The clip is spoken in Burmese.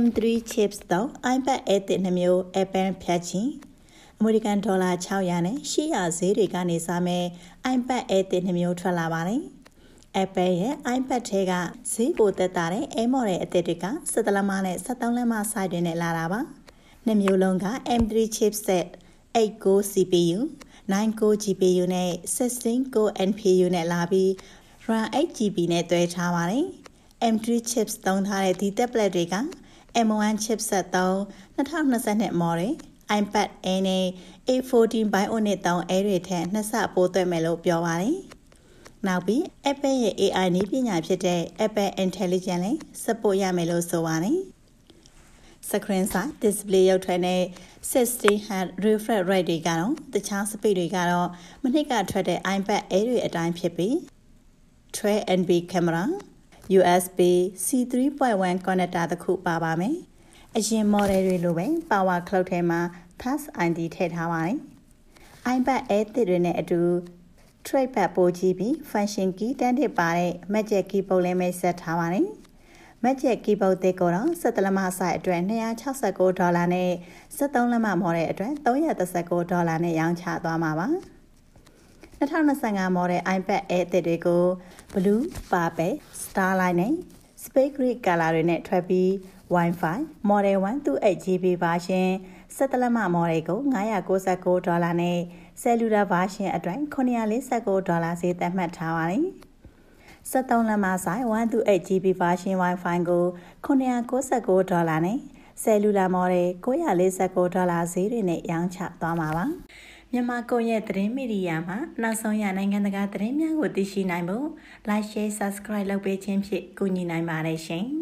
M3 chips တော့ iPad Air တစ်နှမျိုး Apple ဖြတ်ချင်းအမေရိကန်ဒေါ်လာ600နဲ့800ဈေးတွေကနေစားမဲ့ iPad Air တစ်နှမျိုးထွက်လာပါတယ်။ Apple ရဲ့ iPad ထဲကဈေးပိုသက်သာတဲ့ Air model အသစ်တွေက17လက်မနဲ့13လက်မ size တွေနဲ့လာတာပါ။နှစ်မျိုးလုံးက M3 chipset 8 core CPU 9 core GPU နဲ့16 core NPU နဲ့လာပြီး RAM 8GB နဲ့တွဲထားပါတယ်။ M3 chips သုံးထားတဲ့ဒီ tablet တွေက M1 chipset 2022 model iPad Air နဲ့ A14 Bionic 3 Air တွေထက်နှစ်ဆပိုသွက်မယ်လို့ပြောပါတယ်။နောက်ပြီး Apple ရဲ့ AI နည်းပညာဖြစ်တဲ့ Apple Intelligence နဲ့ support ရမယ်လို့ဆိုပါတယ်။ Screen size display ရုပ်ထွက်နဲ့ 16Hz refresh rate တွေကတော့တခြား speed တွေကတော့မနှစ်ကထွက်တဲ့ iPad Air တွေအတိုင်းဖြစ်ပြီး 12MP camera USB-C 3.1 connector တစ်ခုပါပါမယ်။အရင် model တွေလိုပဲ power cloud ထဲမှာ Touch ID ထည့်ထားပါတယ်။ iPad Air သစ်တွေနဲ့အတူ trackpad ပိုကြီးပြီး function key တန်းတစ်ပါတဲ့ Magic Keyboard လည်းမိတ်ဆက်ထားပါတယ်။ Magic Keyboard သစ်ကိုတော့17လက်မ size အတွက်$269နဲ့13လက်မ model အတွက်$319နဲ့ရောင်းချသွားမှာပါ။2025 model iPad Air သစ်တွေကို Blue, Purple, Starlight နဲ့ Space Gray color တွေနဲ့ထွက်ပြီး Wi-Fi Model 128GB version 17လက်မ model ကို$599နဲ့ Cellular version အတွက်$949ဈေးသတ်မှတ်ထားပါတယ်။13လက်မ size 128GB version Wi-Fi ကို$999နဲ့ Cellular model $949ဈေးတွေနဲ့ရောင်းချသွားမှာပါ။မြန်မာကွန်ရက်သတင်းမီဒီယာမှာနောက်ဆုံးရနိုင်ငံတကာသတင်းများကိုသိရှိနိုင်ဖို့ Like Share Subscribe လုပ်ပေးခြင်းဖြင့်ကူညီနိုင်ပါတယ်ရှင်။